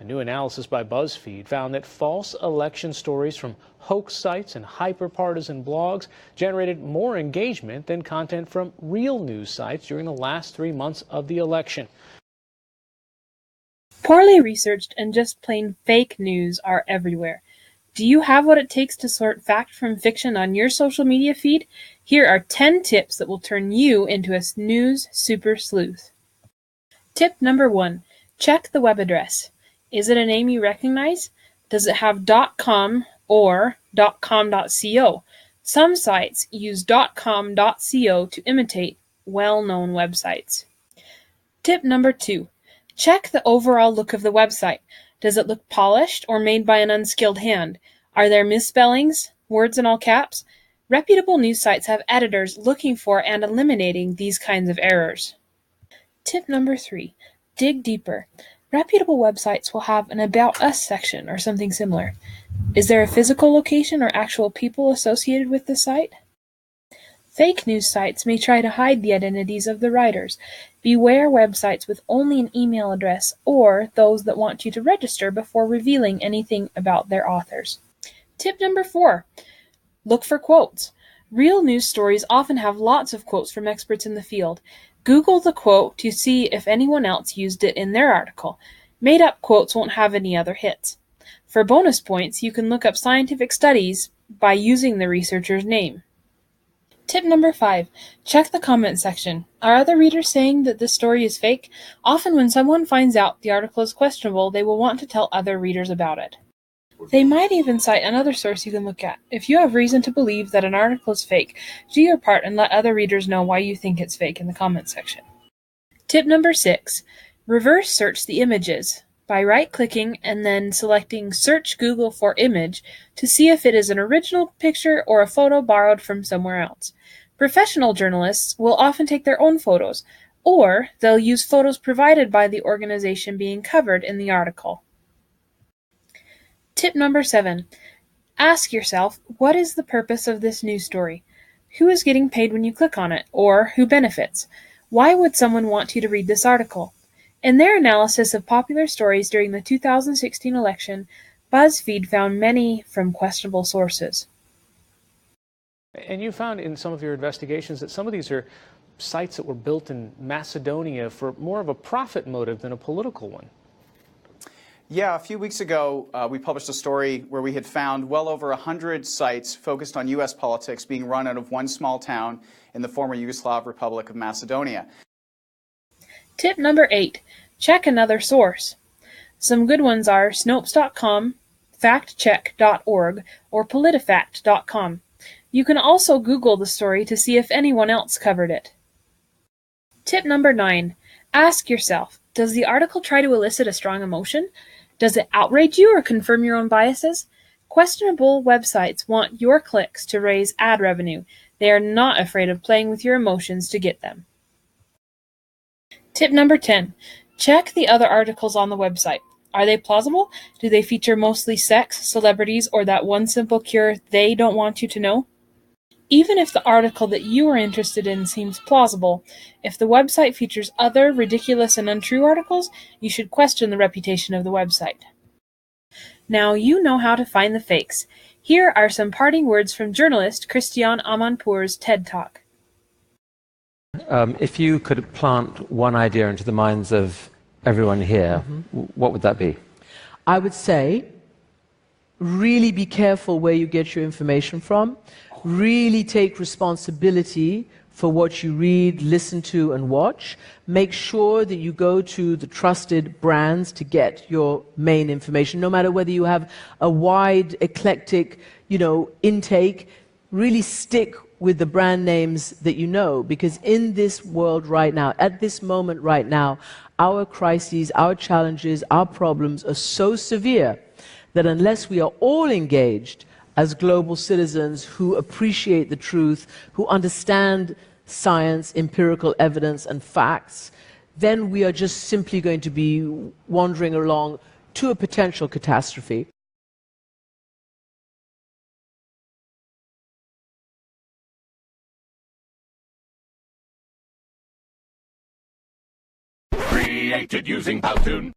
A new analysis by BuzzFeed found that false election stories from hoax sites and hyper-partisan blogs generated more engagement than content from real news sites during the last 3 months of the election. Poorly researched and just plain fake news are everywhere. Do you have what it takes to sort fact from fiction on your social media feed? Here are 10 tips that will turn you into a news super sleuth. Tip number 1. Check the web address. Is it a name you recognize? Does it have .com or .com.co? Some sites use .com.co to imitate well-known websites. Tip number 2. Check the overall look of the website. Does it look polished or made by an unskilled hand? Are there misspellings, words in all caps? Reputable news sites have editors looking for and eliminating these kinds of errors. Tip number 3. Dig deeper. Reputable websites will have an About Us section or something similar. Is there a physical location or actual people associated with the site? Fake news sites may try to hide the identities of the writers. Beware websites with only an email address or those that want you to register before revealing anything about their authors. Tip number 4. Look for quotes. Real news stories often have lots of quotes from experts in the field. Google the quote to see if anyone else used it in their article. Made-up quotes won't have any other hits. For bonus points, you can look up scientific studies by using the researcher's name. Tip number 5. Check the comment section. Are other readers saying that this story is fake? Often when someone finds out the article is questionable, they will want to tell other readers about it. They might even cite another source you can look at. If you have reason to believe that an article is fake, do your part and let other readers know why you think it's fake in the comment section. Tip number 6. Reverse search the images by right-clicking and then selecting Search Google for Image to see if it is an original picture or a photo borrowed from somewhere else. Professional journalists will often take their own photos, or they'll use photos provided by the organization being covered in the article. Tip number 7. Ask yourself, what is the purpose of this news story? Who is getting paid when you click on it, or who benefits? Why would someone want you to read this article? In their analysis of popular stories during the 2016 election, BuzzFeed found many from questionable sources. And you found in some of your investigations that some of these are sites that were built in Macedonia for more of a profit motive than a political one. Yeah, a few weeks ago, we published a story where we had found well over 100 sites focused on U.S. politics being run out of one small town in the former Yugoslav Republic of Macedonia. Tip number 8. Check another source. Some good ones are Snopes.com, factcheck.org, or politifact.com. You can also Google the story to see if anyone else covered it. Tip number 9. Ask yourself, does the article try to elicit a strong emotion? Does it outrage you or confirm your own biases? Questionable websites want your clicks to raise ad revenue. They are not afraid of playing with your emotions to get them. Tip number 10. Check the other articles on the website. Are they plausible? Do they feature mostly sex, celebrities, or that one simple cure they don't want you to know? Even if the article that you are interested in seems plausible, if the website features other ridiculous and untrue articles, you should question the reputation of the website. Now you know how to find the fakes. Here are some parting words from journalist Christian Amanpour's TED Talk. If you could plant one idea into the minds of everyone here, what would that be? I would say, really be careful where you get your information from. Really take responsibility for what you read, listen to, and watch. Make sure that you go to the trusted brands to get your main information, no matter whether you have a wide, eclectic, intake. Really stick with the brand names that you know, because in this world right now, at this moment right now, our crises, our challenges, our problems are so severe that unless we are all engaged as global citizens who appreciate the truth, who understand science, empirical evidence, and facts, then we are just simply going to be wandering along to a potential catastrophe. Created using Powtoon.